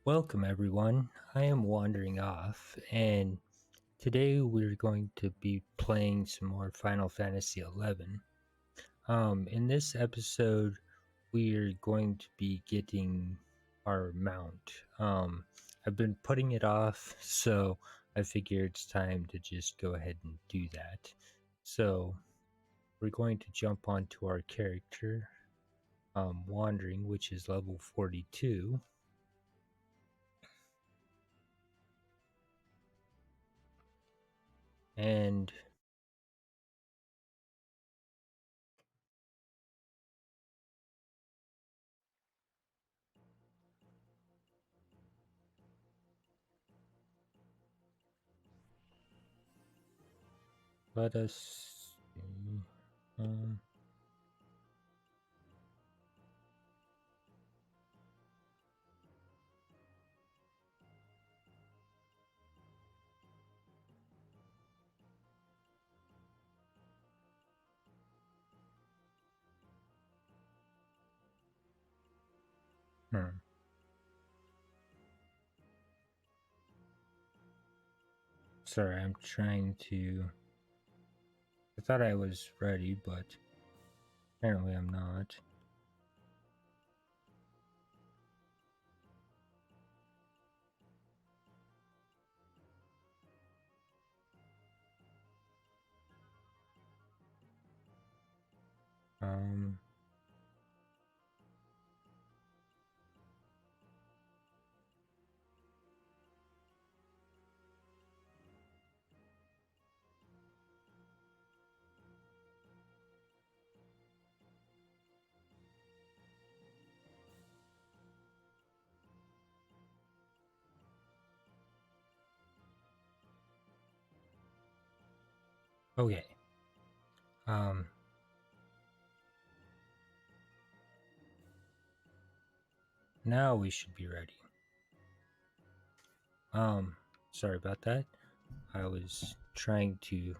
Welcome everyone, I am wandering off, and today we're going to be playing some more Final Fantasy XI. In this episode, we're going to be getting our mount. I've been putting it off, so I figure it's time to just go ahead and do that. So, we're going to jump onto our character, Wandering, which is level 42. And let us see. Um, Sorry, I'm trying to. I thought I was ready, but apparently I'm not. Um. Okay. Um. Now we should be ready. Sorry about that. I was trying to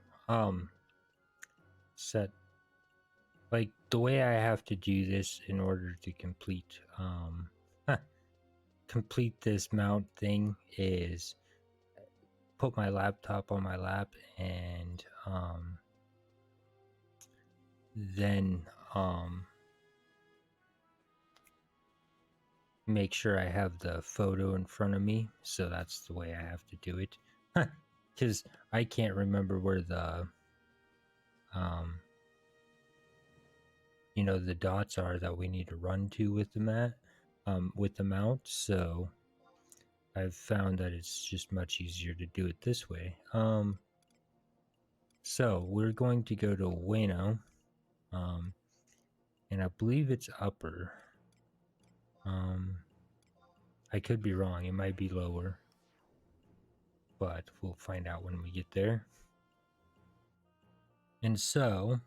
set like the way I have to do this in order to complete this mount thing is put my laptop on my lap and then make sure I have the photo in front of me, so that's the way I have to do it. Because I can't remember where the the dots are that we need to run to with the mount. So I've found that it's just much easier to do it this way. So we're going to go to Wayno, and I believe it's upper. I could be wrong. It might be lower, but we'll find out when we get there. And so,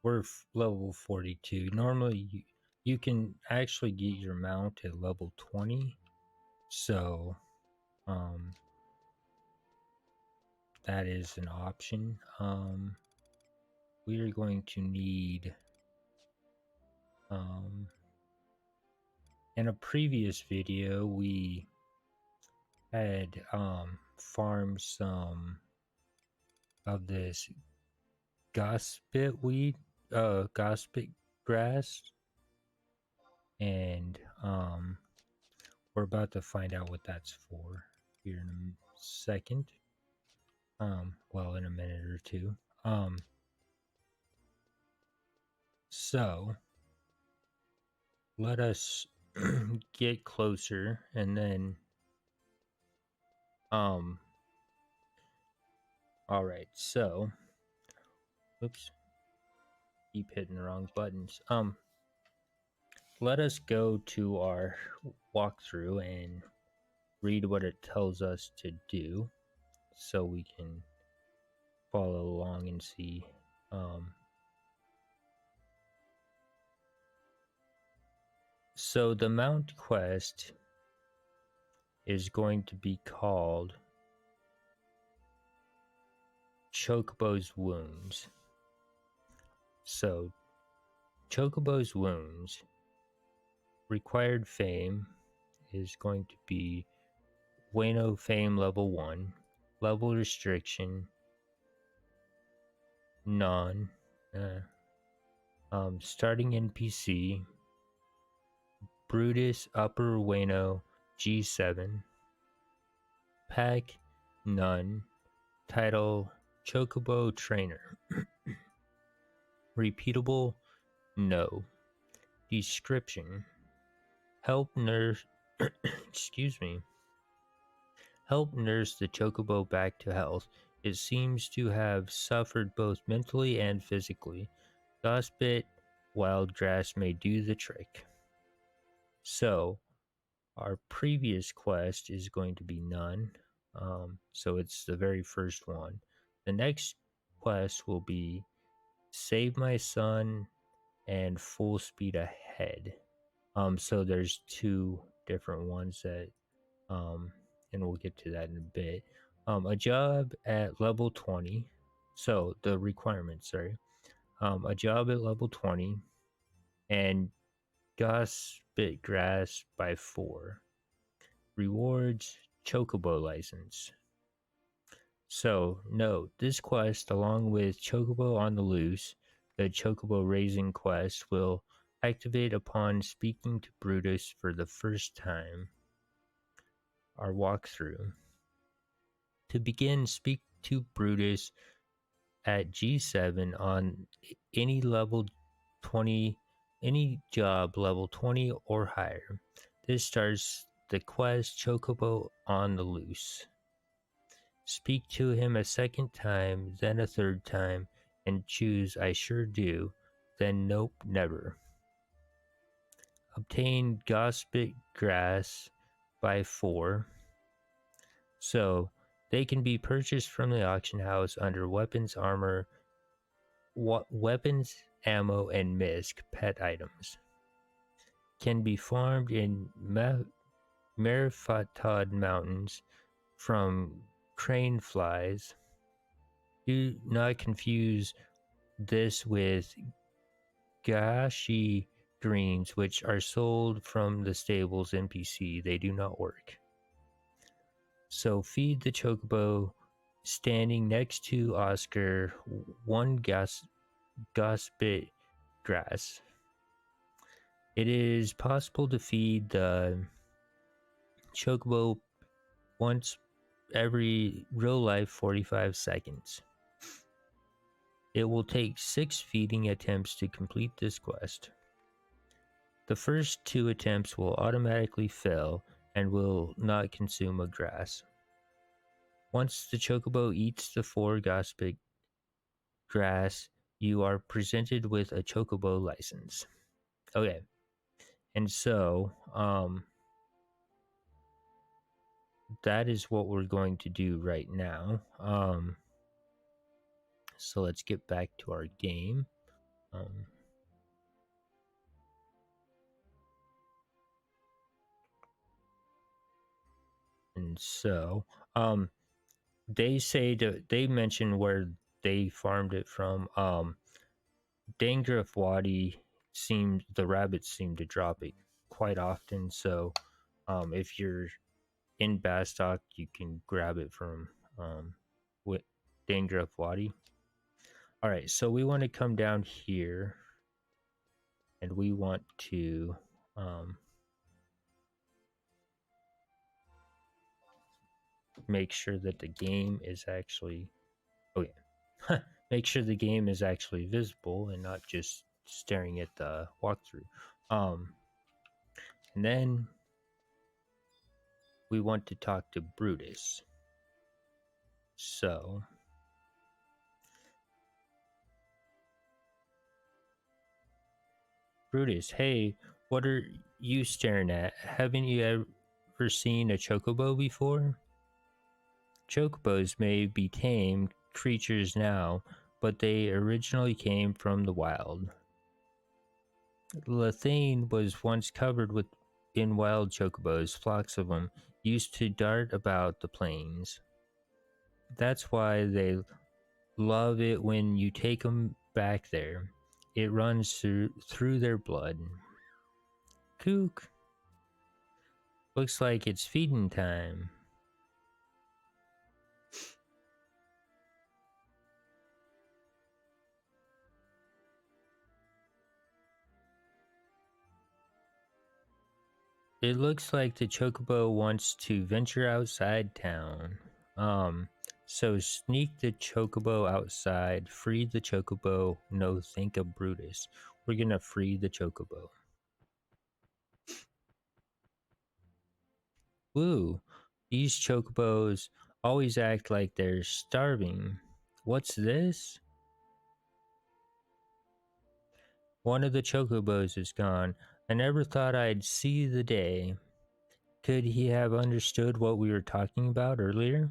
we're level 42. Normally, you can actually get your mount at level 20. So, that is an option. We are going to need, in a previous video, we had farmed some of this gospit grass, and we're about to find out what that's for here in a second. Well, in a minute or two. So let us get closer, and then all right, so oops, keep hitting the wrong buttons. Let us go to our walkthrough and read what it tells us to do, so we can follow along and see. So the mount quest is going to be called Chocobo's Wounds. So Chocobo's Wounds, required fame, is going to be Wayno Fame level 1, level restriction, none, starting NPC, Brutus Upper Wayno G7, pack, none, title, Chocobo Trainer, repeatable, no, description, help nurse, excuse me, help nurse the Chocobo back to health. It seems to have suffered both mentally and physically. Gossip wild grass may do the trick. So, our previous quest is going to be none. So it's the very first one. The next quest will be save my son and full speed ahead. So there's two different ones that, and we'll get to that in a bit. A job at level 20. So the requirements, sorry. A job at level 20 and Gossip Grass by 4. Rewards Chocobo license. So, note, this quest, along with Chocobo on the Loose, the Chocobo Raising quest, will activate upon speaking to Brutus for the first time. Our walkthrough. To begin, speak to Brutus at G7 on any level 20, any job level 20 or higher. This starts the quest Chocobo on the Loose. Speak to him a second time, then a third time, and choose I sure do, then nope, never. Obtain Gossip Grass by 4. So, they can be purchased from the auction house under weapons, armor, weapons, ammo, and misc pet items. Can be farmed in Merifatod Mountains from crane flies. Do not confuse this with gashi greens, which are sold from the stables NPC. They do not work. So feed the Chocobo standing next to Oscar one gossip grass. It is possible to feed the Chocobo once every real life 45 seconds. It will take 6 feeding attempts to complete this quest. The first 2 attempts will automatically fail and will not consume a grass. Once the Chocobo eats the 4 gossip grass, you are presented with a Chocobo license. Okay, and so that is what we're going to do right now. So let's get back to our game. And so, they say that they mention where they farmed it from. Dangraf Wadi the rabbits seem to drop it quite often. So, if you're in Bastock, you can grab it from with Dangraf Wadi. All right, so we want to come down here, and we want to make sure that the game is actually make sure the game is actually visible and not just staring at the walkthrough. And then we want to talk to Brutus. So Brutus, hey, what are you staring at? Haven't you ever seen a chocobo before? Chocobos may be tame creatures now, but they originally came from the wild. Lethane was once covered in wild chocobos. Flocks of them used to dart about the plains. That's why they love it when you take them back there. It runs through their blood. Kook. Looks like it's feeding time. It looks like the chocobo wants to venture outside town. So sneak the chocobo outside, free the chocobo, no think of Brutus. We're gonna free the chocobo. Woo! These chocobos always act like they're starving. What's this? One of the chocobos is gone. I never thought I'd see the day. Could he have understood what we were talking about earlier?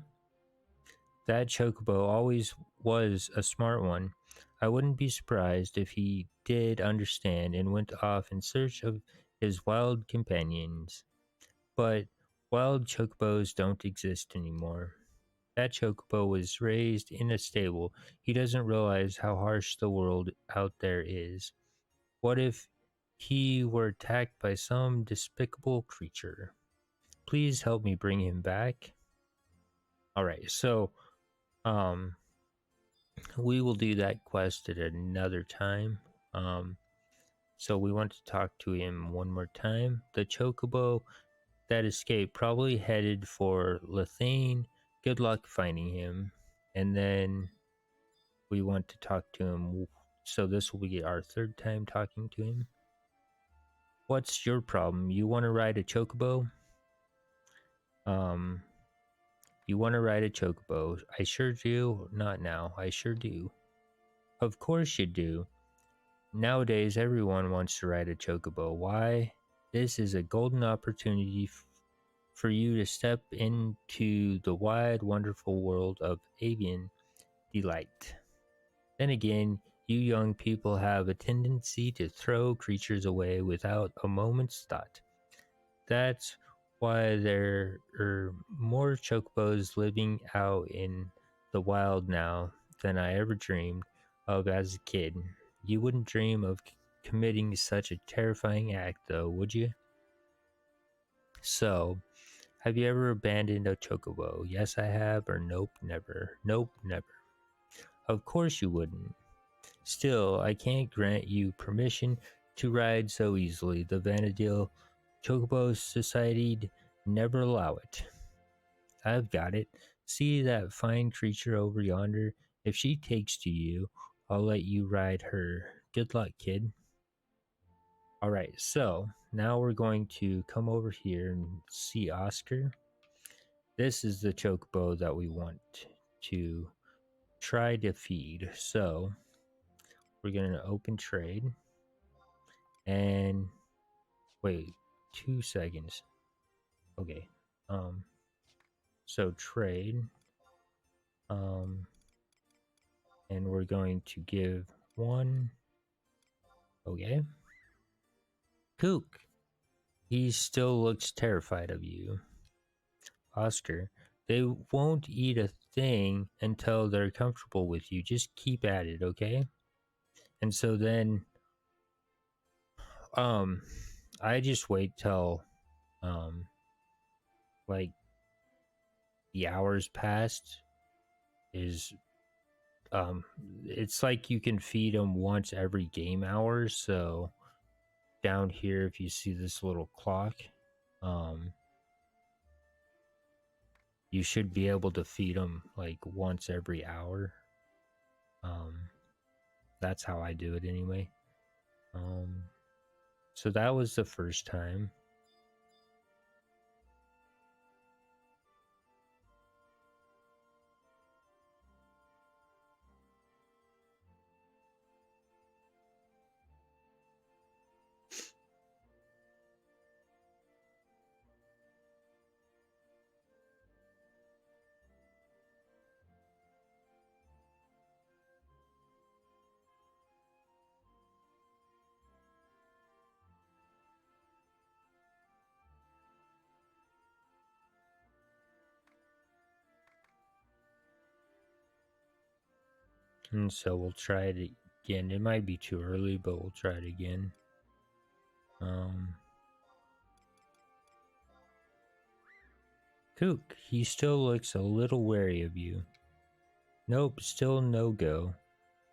That chocobo always was a smart one. I wouldn't be surprised if he did understand and went off in search of his wild companions. But wild chocobos don't exist anymore. That chocobo was raised in a stable. He doesn't realize how harsh the world out there is. What if he were attacked by some despicable creature? Please help me bring him back. Alright, so um we will do that quest at another time. Um so we want to talk to him one more time. The chocobo that escaped probably headed for Lethane. Good luck finding him. And then we want to talk to him. So this will be our third time talking to him. What's your problem? You want to ride a chocobo? Um, you want to ride a chocobo? I sure do. Not now. I sure do. Of course you do. Nowadays, everyone wants to ride a chocobo. Why? This is a golden opportunity for you to step into the wide, wonderful world of avian delight. Then again, you young people have a tendency to throw creatures away without a moment's thought. That's why there are more chocobos living out in the wild now than I ever dreamed of as a kid. You wouldn't dream of committing such a terrifying act, though, would you? So, have you ever abandoned a chocobo? Yes, I have, or nope, never. Nope, never. Of course you wouldn't. Still, I can't grant you permission to ride so easily. The Vanadil Chocobo Society'd never allow it. I've got it. See that fine creature over yonder? If she takes to you, I'll let you ride her. Good luck, kid. Alright, so now we're going to come over here and see Oscar. This is the chocobo that we want to try to feed. So we're going to open trade and wait 2 seconds. Okay. So trade. And we're going to give 1. Okay. Kook. He still looks terrified of you. Oscar. They won't eat a thing until they're comfortable with you. Just keep at it, okay? And so then I just wait till like the hours passed is it's like you can feed them once every game hour. So down here, if you see this little clock, you should be able to feed them like once every hour. That's how I do it anyway. So that was the first time. And so we'll try it again. It might be too early, but we'll try it again. Kook, he still looks a little wary of you. Nope, still no go.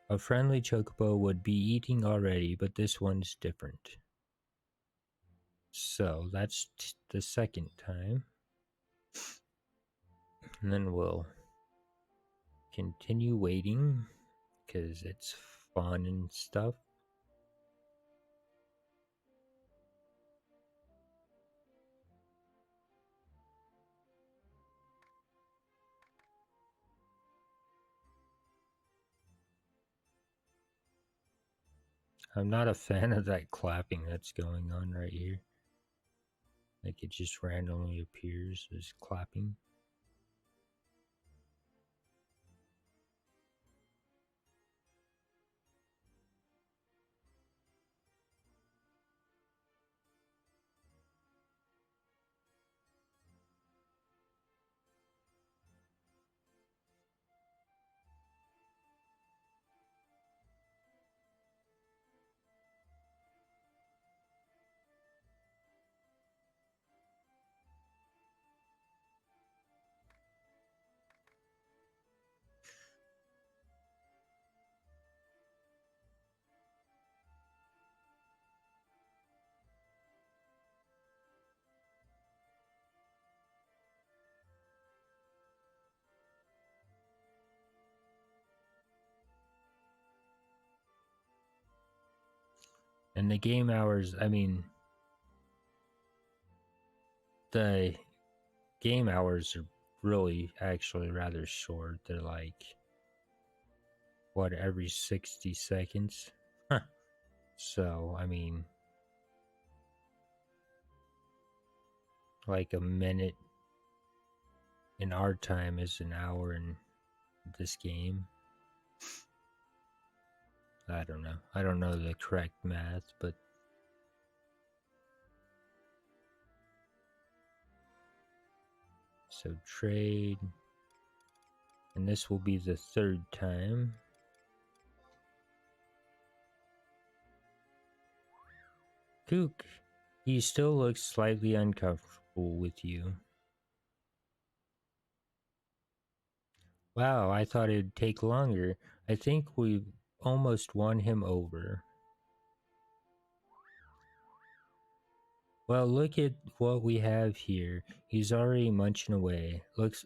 A friendly chocobo would be eating already, but this one's different. So that's the second time. And then we'll continue waiting because it's fun and stuff. I'm not a fan of that clapping that's going on right here. Like it just randomly appears as clapping. And the game hours, I mean, the game hours are really actually rather short. They're like, what, every 60 seconds? So, I mean, like a minute in our time is an hour in this game. I don't know. I don't know the correct math, but so trade, and this will be the third time. Kook, he still looks slightly uncomfortable with you. Wow, I thought it'd take longer. I think we've almost won him over. Well, look at what we have here. He's already munching away. Looks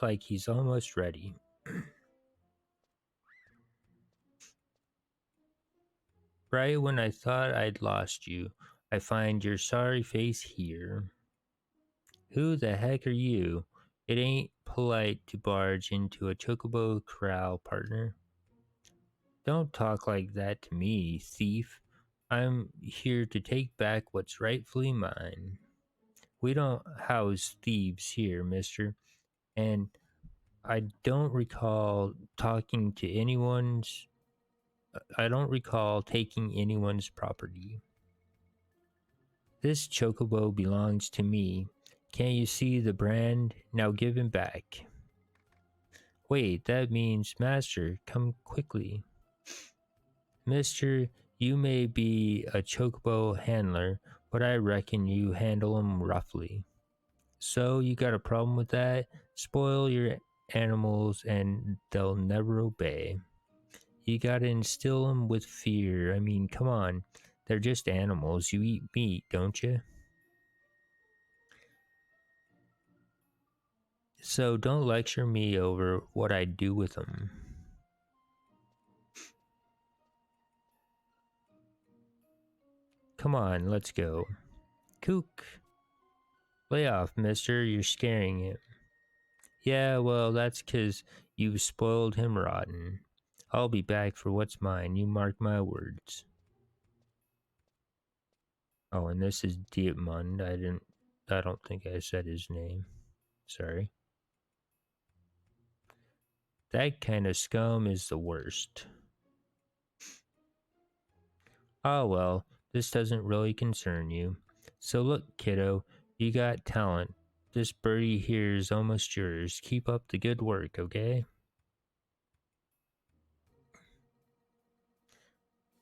like he's almost ready. Right when I thought I'd lost you, I find your sorry face here. Who the heck are you? It ain't polite to barge into a chocobo corral, partner. Don't talk like that to me, thief. I'm here to take back what's rightfully mine. We don't house thieves here, mister, and I don't recall taking anyone's property. This chocobo belongs to me. Can't you see the brand? Now give him back. Wait, that means master, come quickly. Mister, you may be a chocobo handler, but I reckon you handle 'em roughly. So you got a problem with that? Spoil your animals and they'll never obey. You gotta instill them with fear. I mean, come on. They're just animals. You eat meat, don't you? So don't lecture me over what I do with them. Come on, let's go. Kook. Lay off, mister. You're scaring him. Yeah, well, that's 'cause you've spoiled him rotten. I'll be back for what's mine. You mark my words. Oh, and this is Dietmund. I don't think I said his name. Sorry. That kind of scum is the worst. Oh well, this doesn't really concern you. So look, kiddo, you got talent. This birdie here is almost yours. Keep up the good work, okay?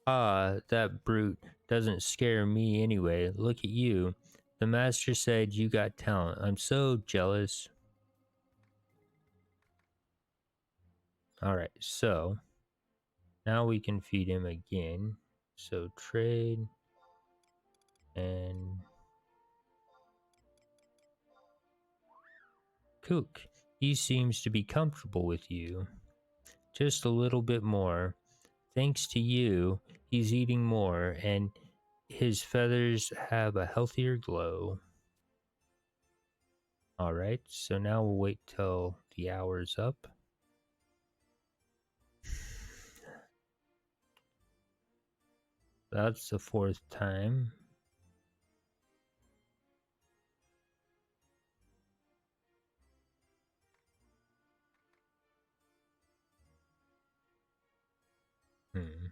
Ah, that brute doesn't scare me anyway. Look at you. The master said you got talent. I'm so jealous. Alright, so now we can feed him again. So trade and Kook. He seems to be comfortable with you. Just a little bit more. Thanks to you, he's eating more and his feathers have a healthier glow. Alright, so now we'll wait till the hour's up. That's the fourth time. Hmm.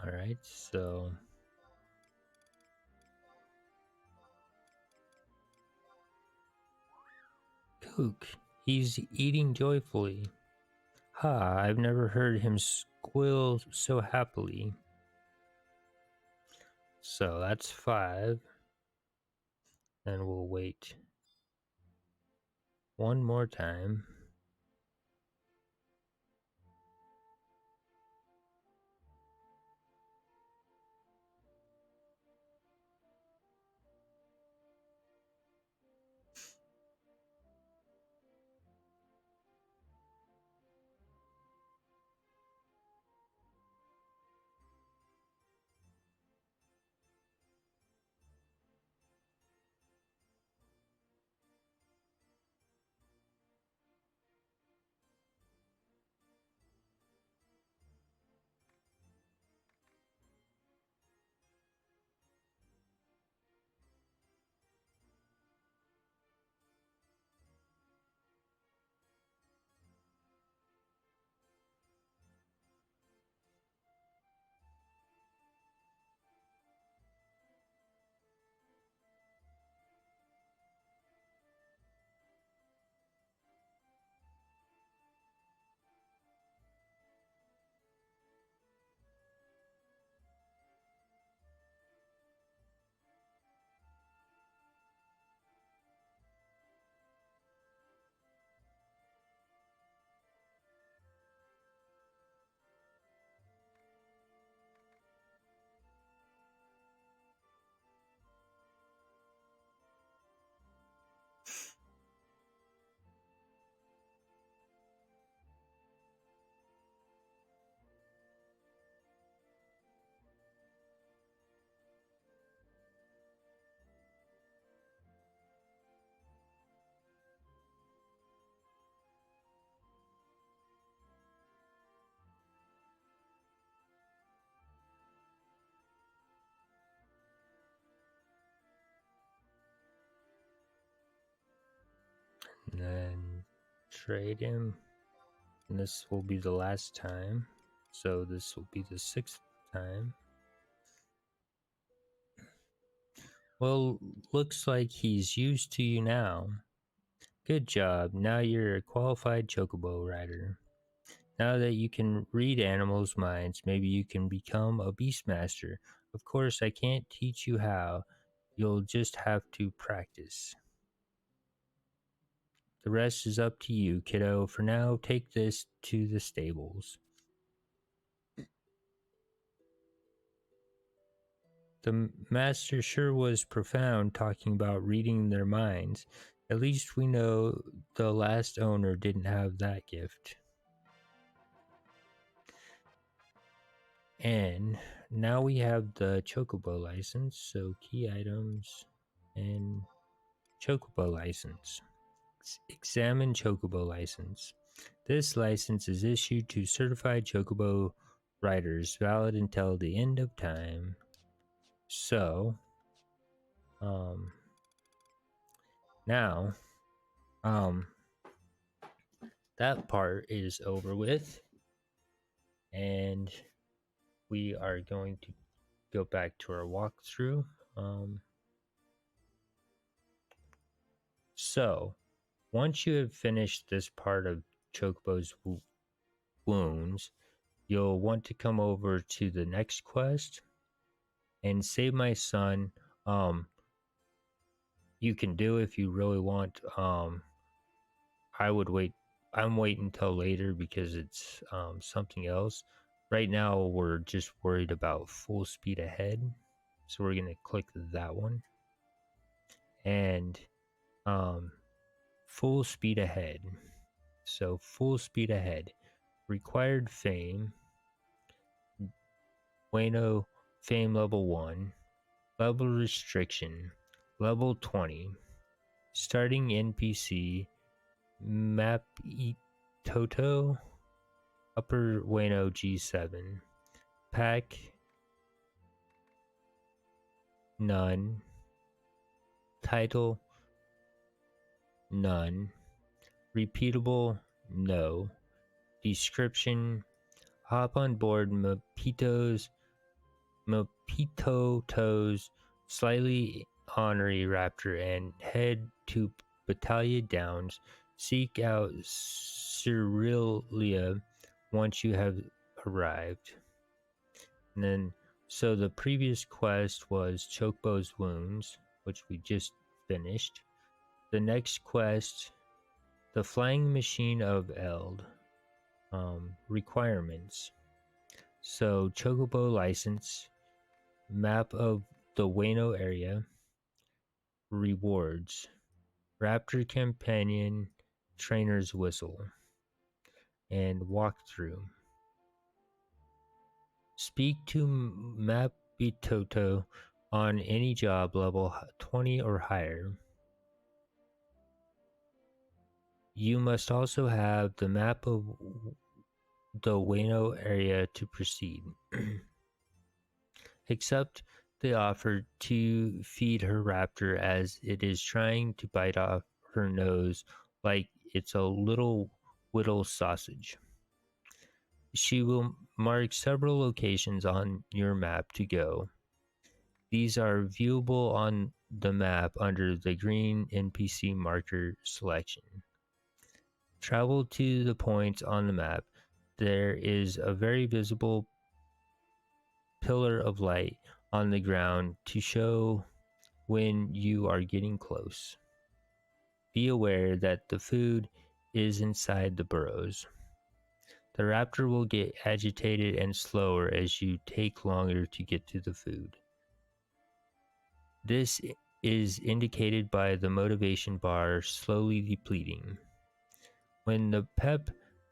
Alright, so Kook, he's eating joyfully. Ha, I've never heard him squeal so happily. So that's 5. And we'll wait one more time. And then trade him. And this will be the last time. So this will be the 6th time. Well, looks like he's used to you now. Good job. Now you're a qualified chocobo rider. Now that you can read animals' minds, maybe you can become a beastmaster. Of course, I can't teach you how. You'll just have to practice. The rest is up to you, kiddo. For now, take this to the stables. The master sure was profound, talking about reading their minds. At least we know the last owner didn't have that gift. And now we have the Chocobo license, so key items and Chocobo license. Examine Chocobo license. This license is issued to certified Chocobo riders, valid until the end of time. So, now, that part is over with, and we are going to go back to our walkthrough. So, once you have finished this part of Chocobo's wounds, you'll want to come over to the next quest and save my son. You can do if you really want. I would wait. I'm waiting until later because it's something else. Right now, we're just worried about full speed ahead, so we're gonna click that one and full speed ahead. So full speed ahead. Required fame. Wayno fame level 1. Level restriction. Level 20. Starting NPC. Map Toto. Upper Wayno G7. Pack. None. Title. None. Repeatable. No. Description. Hop on board Mapito's slightly ornery Raptor and head to Battaglia Downs. Seek out Cyrilia once you have arrived. And then, so the previous quest was Chocobo's Wounds, which we just finished. The next quest, the Flying Machine of Eld. Requirements. So Chocobo license, map of the Wayno area, rewards, Raptor companion, trainer's whistle, and walkthrough. Speak to Mapitoto on any job level 20 or higher. You must also have the map of the Wayno area to proceed. Accept the offer to feed her raptor as it is trying to bite off her nose like it's a little whittle sausage. She will mark several locations on your map to go. These are viewable on the map under the green NPC marker selection. Travel to the points on the map. There is a very visible pillar of light on the ground to show when you are getting close. Be aware that the food is inside the burrows. The raptor will get agitated and slower as you take longer to get to the food. This is indicated by the motivation bar slowly depleting. When the pep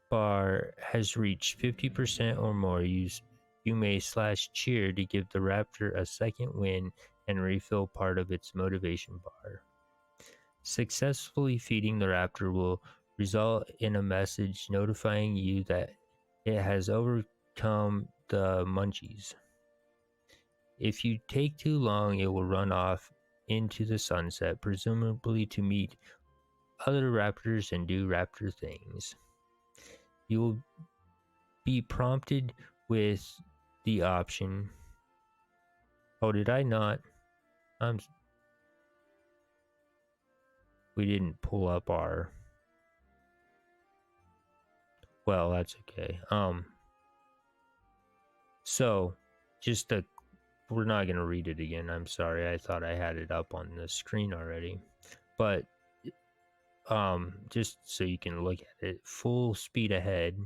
bar has reached 50% or more, you may /cheer to give the raptor a second win and refill part of its motivation bar. Successfully feeding the raptor will result in a message notifying you that it has overcome the munchies. If you take too long, it will run off into the sunset, presumably to meet other raptors and do raptor things. You will be prompted with the option. Oh, did I not? We didn't pull up our. Well, that's okay. So, we're not gonna read it again. I'm sorry. I thought I had it up on the screen already, but just so you can look at it, full speed ahead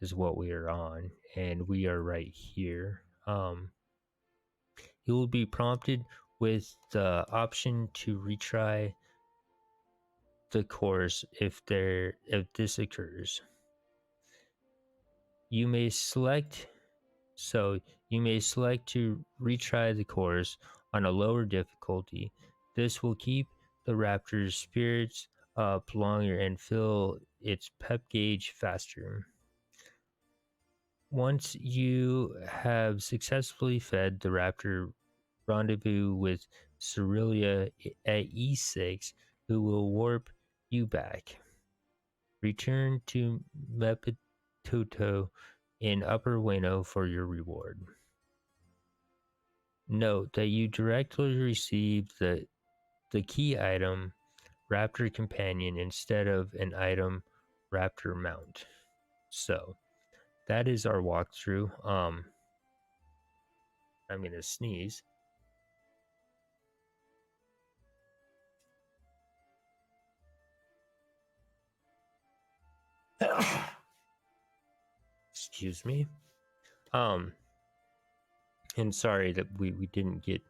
is what we are on, and we are right here. You will be prompted with the option to retry the course if this occurs. You may select you may select to retry the course on a lower difficulty. This will keep the Raptor's spirits up longer and fill its pep gauge faster. Once you have successfully fed the Raptor, rendezvous with Cerelia at E6, who will warp you back. Return to Mepitoto in Upper Wano for your reward. Note that you directly receive the key item Raptor Companion instead of an item Raptor Mount. So that is our walkthrough. I'm gonna sneeze. Excuse me. And sorry that we didn't get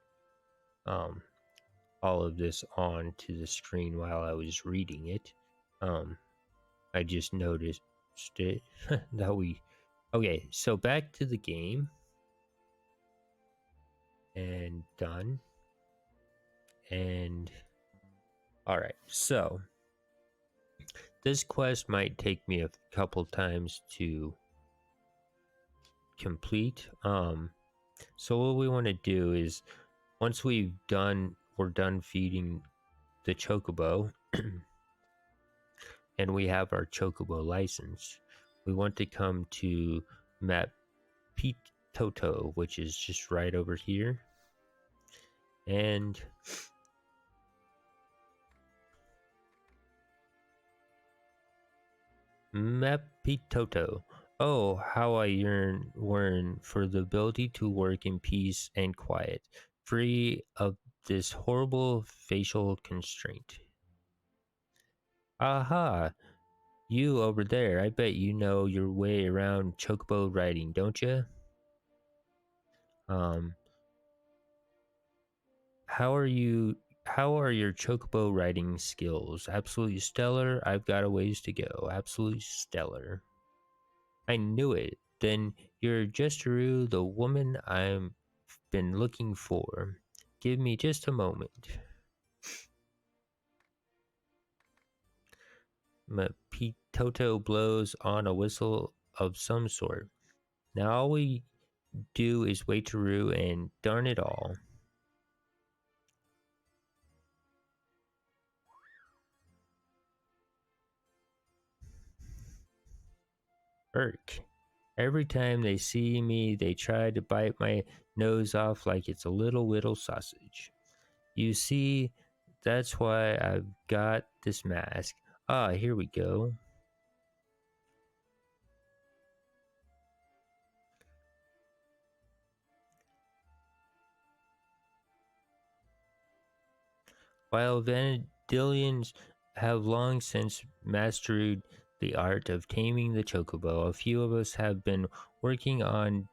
all of this on to the screen while I was reading it. I just noticed it that we okay, so back to the game and done. And all right, so this quest might take me a couple times to complete. So what we want to do is once we're done feeding the chocobo and we have our chocobo license, we want to come to map Pete Toto, which is just right over here. And map Pete Toto. Oh, how I yearn for the ability to work in peace and quiet, free of this horrible facial constraint. Aha! You over there, I bet you know your way around chocobo riding, don't you? Um, how are your chocobo riding skills? Absolutely stellar. I've got a ways to go. Absolutely stellar. I knew it. Then you're Justaru, the woman I've been looking for. Give me just a moment. Toto blows on a whistle of some sort. Now all we do is wait to rue and darn it all. Irk. Every time they see me, they try to bite my nose off like it's a little sausage. You see, that's why I've got this mask. Ah, here we go. While Vanadillians have long since mastered the art of taming the chocobo, a few of us have been working on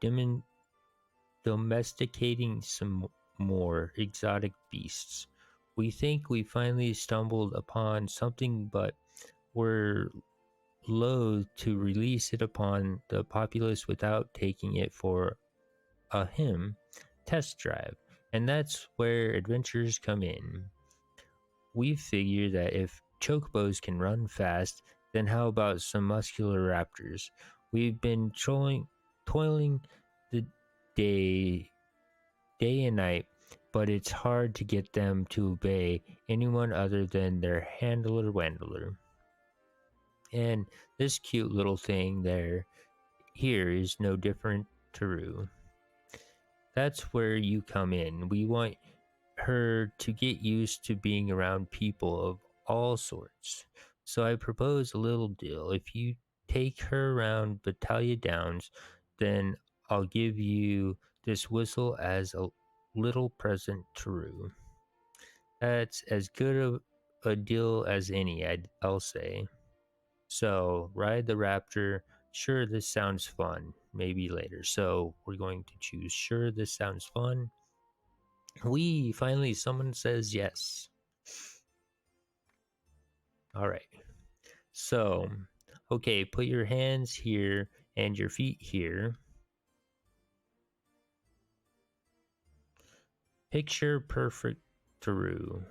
domesticating some more exotic beasts. We think we finally stumbled upon something, but we're loath to release it upon the populace without taking it for a test drive. And that's where adventures come in. We figure that if chocobos can run fast, then how about some muscular raptors? We've been toiling the day and night, but it's hard to get them to obey anyone other than their handler Wandler. And this cute little thing here is no different to Rue. That's where you come in. We want her to get used to being around people of all sorts. So I propose a little deal. If you take her around Battaglia Downs, then I'll give you this whistle as a little present to Rue. That's as good a deal as any, I'll say. So, ride the Raptor. Sure, this sounds fun. Maybe later. So, we're going to choose sure, this sounds fun. Finally, someone says yes. All right. So, okay, put your hands here and your feet here. Picture perfect through.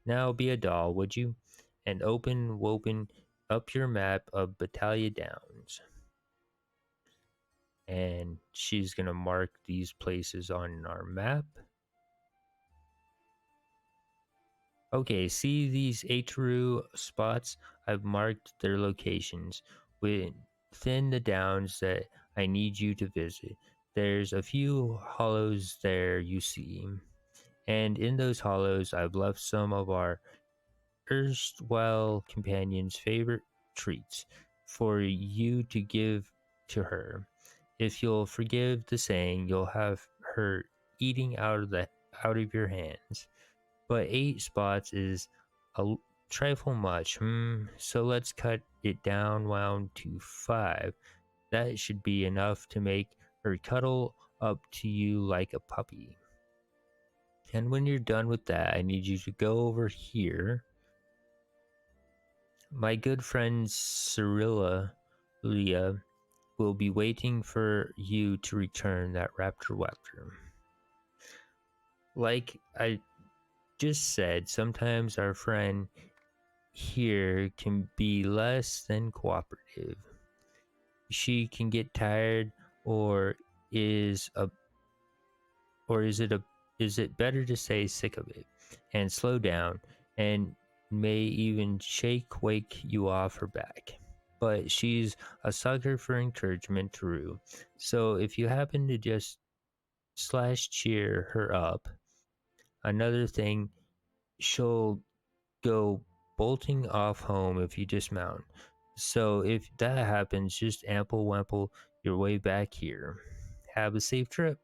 Now be a doll, would you? And open up your map of Battalion Downs. And she's gonna mark these places on our map. Okay, see these Ataru spots? I've marked their locations within the downs that I need you to visit. There's a few hollows there you see. And in those hollows, I've left some of our erstwhile companion's favorite treats for you to give to her. If you'll forgive the saying, you'll have her eating out of your hands. But 8 spots is a trifle much. So let's cut it down to 5. That should be enough to make her cuddle up to you like a puppy. And when you're done with that, I need you to go over here. My good friend Cyrilla Leah will be waiting for you to return that Raptor Waptor. Like I just said, sometimes our friend here can be less than cooperative. She can get tired, or is a or is it better to say sick of it and slow down, and may even wake you off her back. But she's a sucker for encouragement too. So if you happen to just cheer her up, another thing, she'll go bolting off home if you dismount. So if that happens, just ample wemple your way back here. Have a safe trip.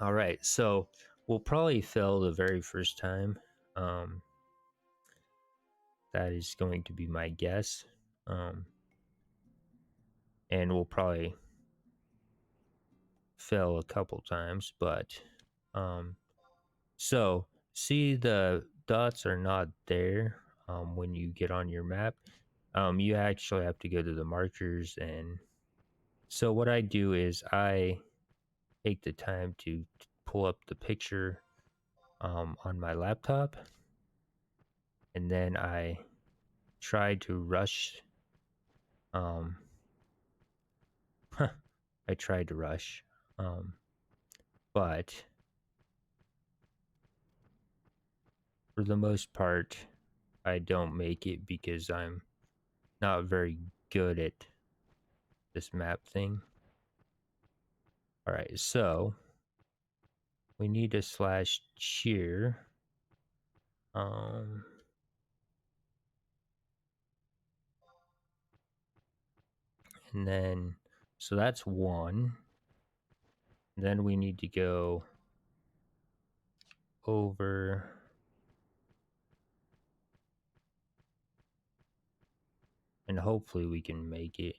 All right, so we'll probably fail the very first time. Um, that is going to be my guess. And we'll probably fail a couple times, but so see the dots are not there when you get on your map. You actually have to go to the markers, and so what I do is I take the time to pull up the picture on my laptop, and then I try to rush. I tried to rush, but for the most part, I don't make it because I'm not very good at this map thing. All right, so we need a slash cheer. And then, so that's 1. Then we need to go over and hopefully we can make it.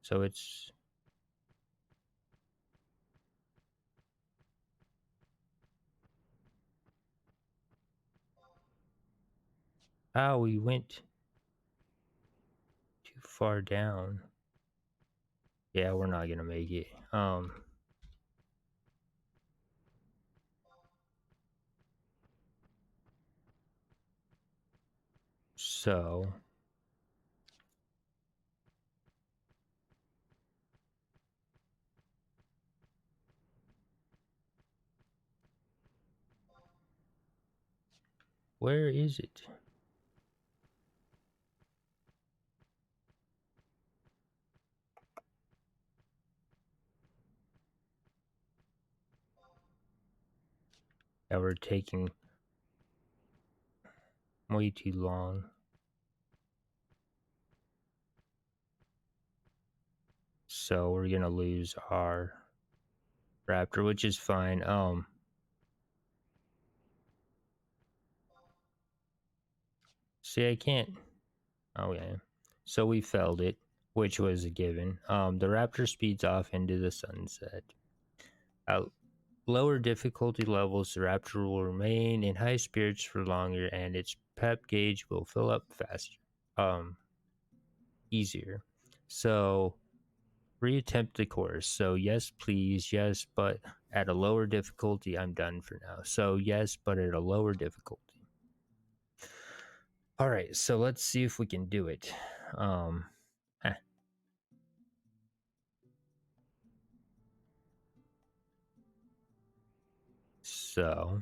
So it's we went too far down. Yeah, we're not gonna make it. So where is it? That we're taking way too long. So we're gonna lose our Raptor, which is fine. See, I can't. Oh yeah. So we failed it, which was a given. The Raptor speeds off into the sunset. At lower difficulty levels, the Raptor will remain in high spirits for longer, and its pep gauge will fill up faster. Easier. So reattempt the course. So yes, please, yes, but at a lower difficulty. I'm done for now. So yes, but at a lower difficulty. All right, so let's see if we can do it. Huh. So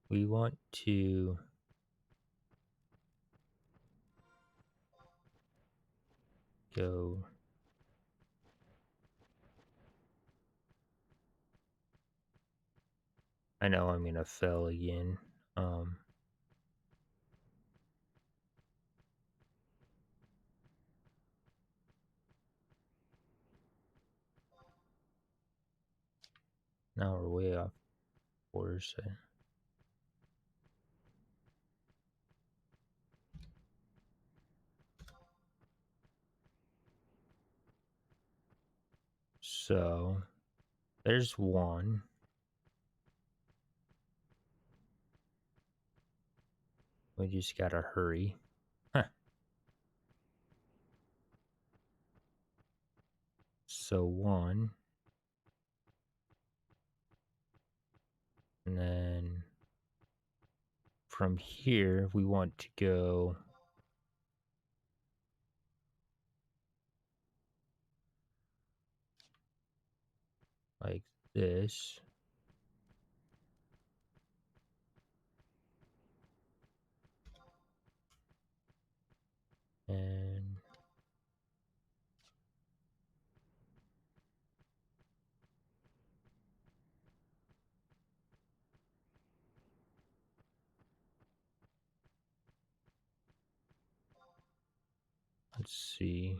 we want to go. I know I'm gonna fail again. Now we're way off course. So there's one. We just gotta hurry. Huh. So one. And then from here, we want to go like this. And let's see.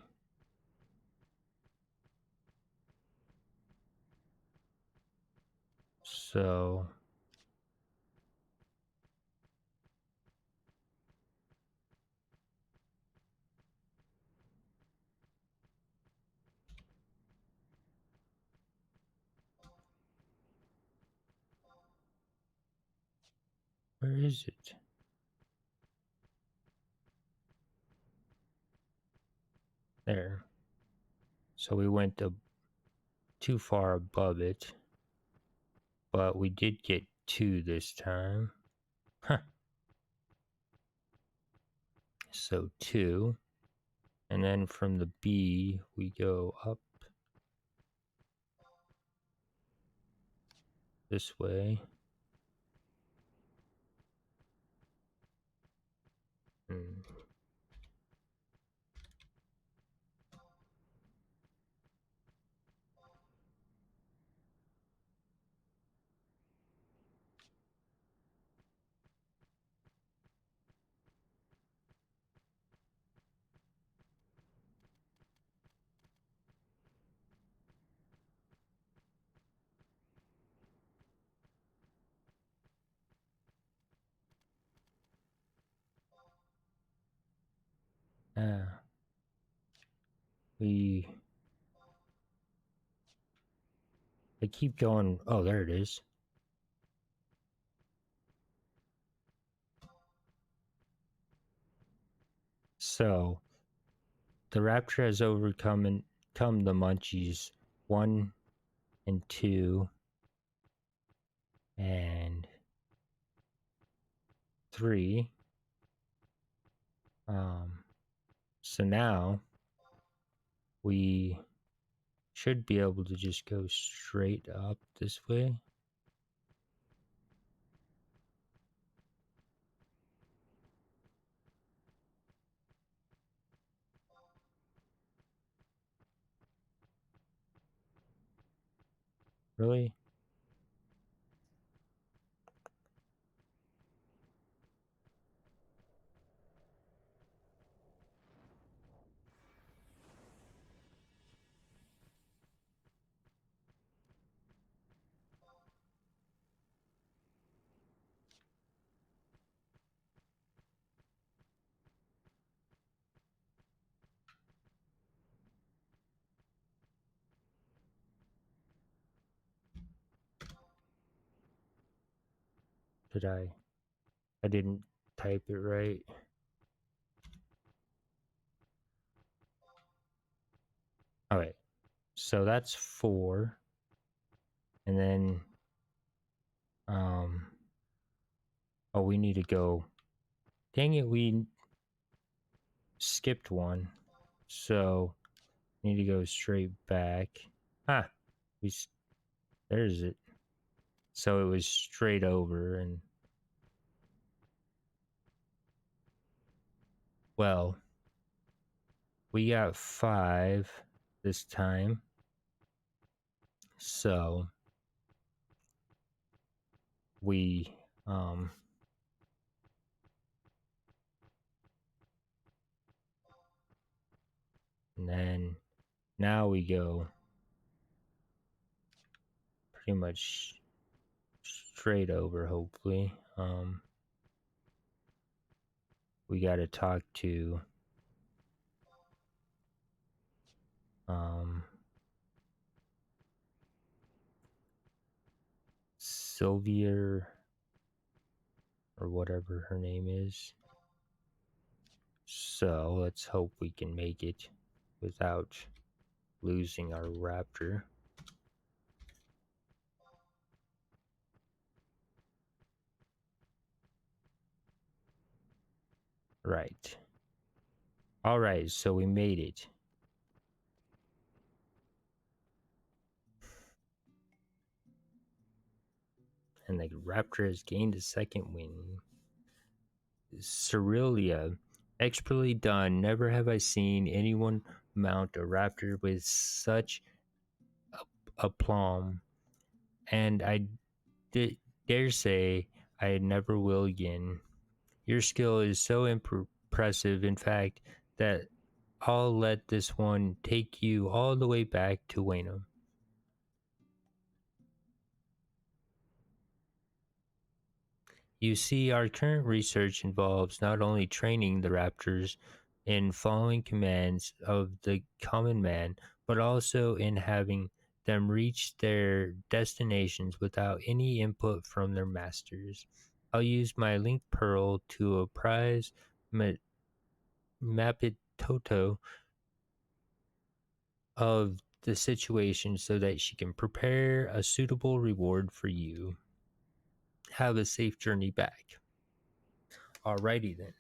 So where is it? There. So we went too far above it, but we did get two this time. Huh. So two. And then from the B, we go up this way. Hmm. Ah, I keep going. Oh, there it is. So the Raptor has come the Munchies 1 and 2 and 3. So now we should be able to just go straight up this way. Really? did I didn't type it right. Alright, so that's 4. And then, oh, we need to go. Dang it, we skipped one. So, need to go straight back. Ah, there's it. So it was straight over, and well, we got 5 this time. So we and then now we go pretty much straight over, hopefully. We got to talk to Sylvia or whatever her name is. So let's hope we can make it without losing our Raptor. Right. Alright, so we made it. And the Raptor has gained a second win. Cerealia. Expertly done. Never have I seen anyone mount a Raptor with such aplomb. And I dare say I never will again. Your skill is so impressive, in fact, that I'll let this one take you all the way back to Wayno. You see, our current research involves not only training the Raptors in following commands of the common man, but also in having them reach their destinations without any input from their masters. I'll use my link pearl to apprise Mapitoto of the situation so that she can prepare a suitable reward for you. Have a safe journey back. Alrighty then.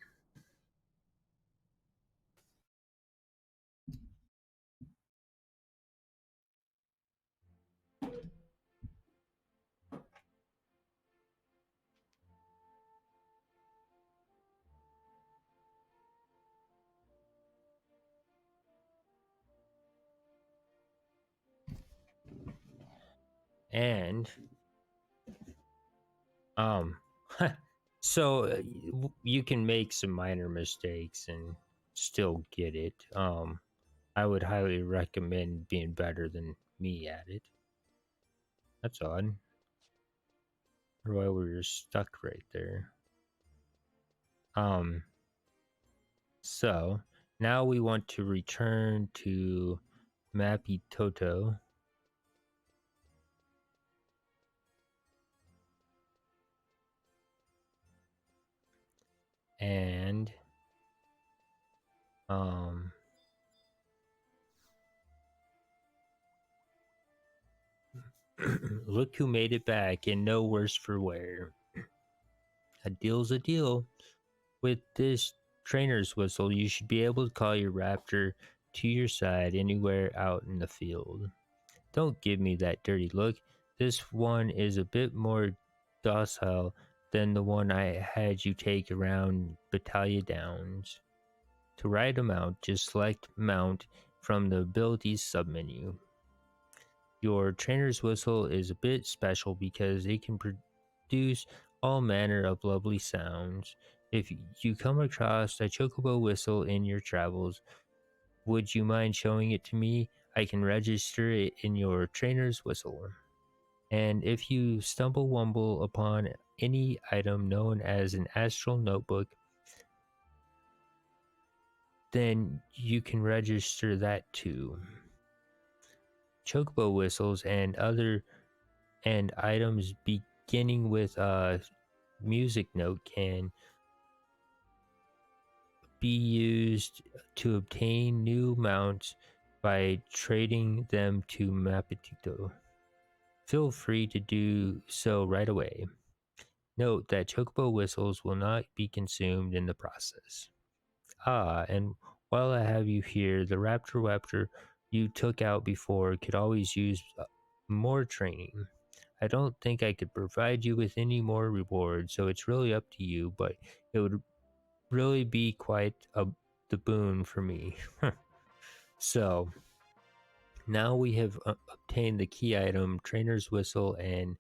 And so you can make some minor mistakes and still get it. I would highly recommend being better than me at it. That's odd. Why we're stuck right there. So now we want to return to Mappy Toto. And look who made it back, and no worse for wear. A deal's a deal. With this trainer's whistle, you should be able to call your Raptor to your side anywhere out in the field. Don't give me that dirty look. This one is a bit more docile than the one I had you take around Battaglia Downs. To ride a mount, just select Mount from the Abilities submenu. Your trainer's whistle is a bit special because it can produce all manner of lovely sounds. If you come across a chocobo whistle in your travels, would you mind showing it to me? I can register it in your trainer's whistle. And if you stumble wumble upon any item known as an astral notebook, then you can register that too. Chocobo whistles and items beginning with music note can be used to obtain new mounts by trading them to Mapitito. Feel free to do so right away. Note that chocobo whistles will not be consumed in the process. And while I have you here, the Raptor you took out before could always use more training. I don't think I could provide you with any more rewards, so it's really up to you, but it would really be quite the boon for me. So now we have obtained the key item Trainer's Whistle and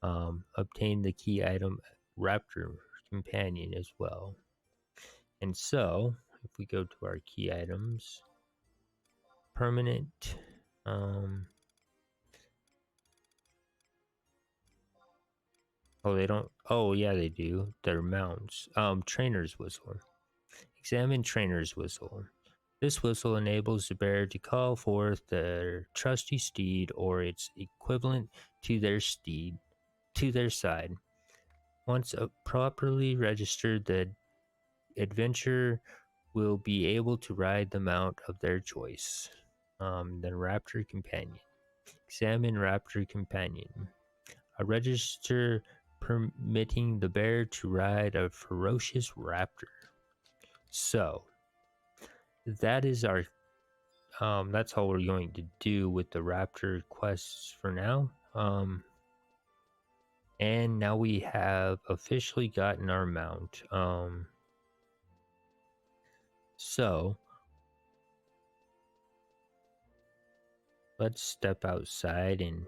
obtained the key item Raptor Companion as well. And so if we go to our key items, permanent, oh, they don't, oh yeah, they do, they're mounts. Trainer's Whistle. Examine Trainer's Whistle. This whistle enables the bearer to call forth their trusty steed or its equivalent to their side. Once properly registered, the adventurer will be able to ride the mount of their choice. Then Raptor Companion. Examine Raptor Companion. A register permitting the bearer to ride a ferocious raptor. So that is our that's all we're going to do with the Raptor quests for now. And now we have officially gotten our mount. So let's step outside and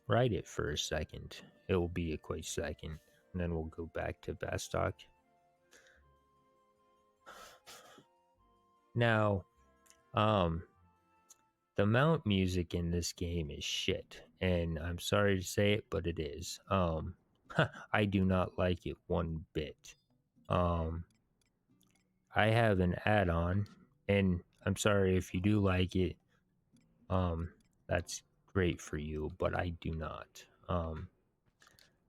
ride it for a second. It will be a quick second, and then we'll go back to Bastok. Now, the mount music in this game is shit, and I'm sorry to say it, but it is. I do not like it one bit. I have an add-on, and I'm sorry if you do like it. That's great for you, but I do not.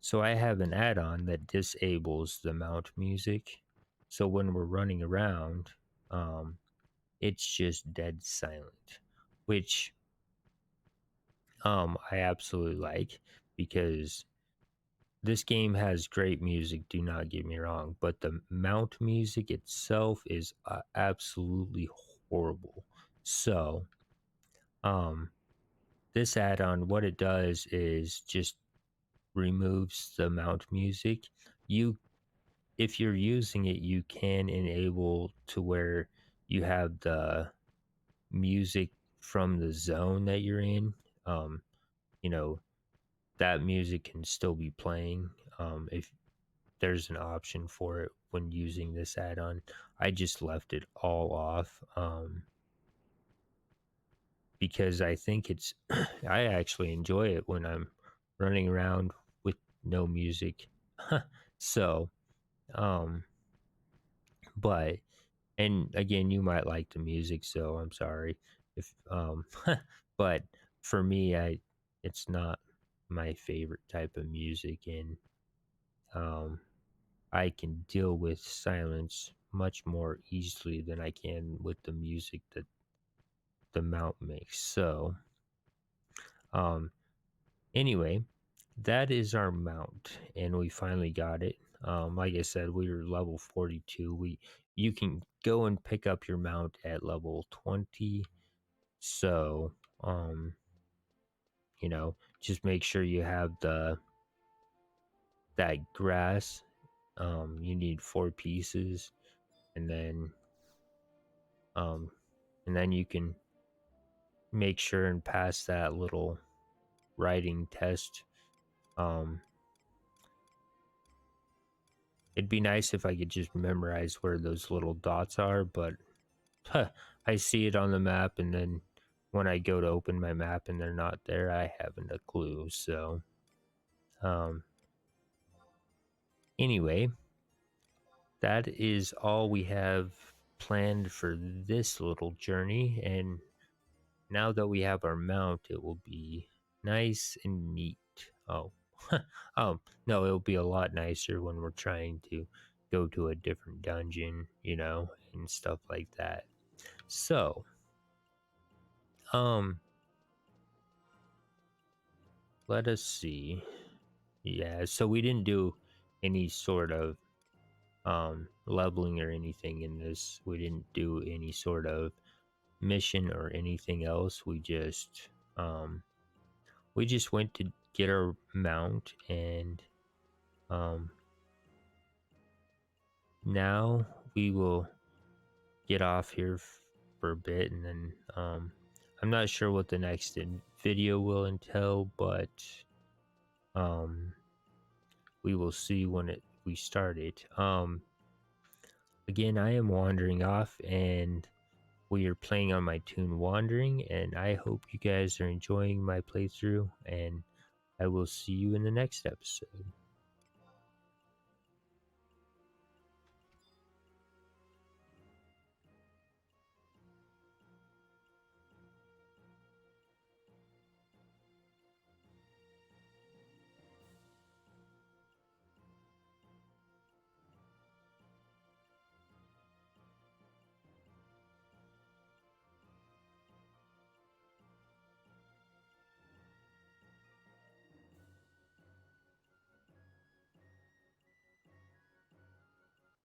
So I have an add-on that disables the mount music. So when we're running around, it's just dead silent, which I absolutely like because this game has great music, do not get me wrong, but the mount music itself is absolutely horrible. So, this add-on, what it does is just removes the mount music. If you're using it, you can enable to where you have the music from the zone that you're in. You know, that music can still be playing. If there's an option for it when using this add-on, I just left it all off. Because I think it's, I actually enjoy it when I'm running around with no music. So, but, and again, you might like the music, so I'm sorry if, but for me, it's not my favorite type of music, and, I can deal with silence much more easily than I can with the music that the mount makes. So, um, anyway, that is our mount, and we finally got it. Like I said, we were level 42. You can go and pick up your mount at level 20. So, just make sure you have that grass. You need 4 pieces, and then you can make sure and pass that little writing test. It'd be nice if I could just memorize where those little dots are, but I see it on the map, and then when I go to open my map and they're not there, I haven't a clue. So, anyway, that is all we have planned for this little journey, and now that we have our mount, it will be nice and neat. Oh, No, it'll be a lot nicer when we're trying to go to a different dungeon, and stuff like that. So, um, let us see. Yeah, so we didn't do any sort of leveling or anything in this. We didn't do any sort of mission or anything else. We just went to get our mount, and now we will get off here for a bit, and then I'm not sure what the next video will entail, but we will see when we start it. Again, I am wandering off, and we are playing on my tune Wandering, and I hope you guys are enjoying my playthrough, and I will see you in the next episode.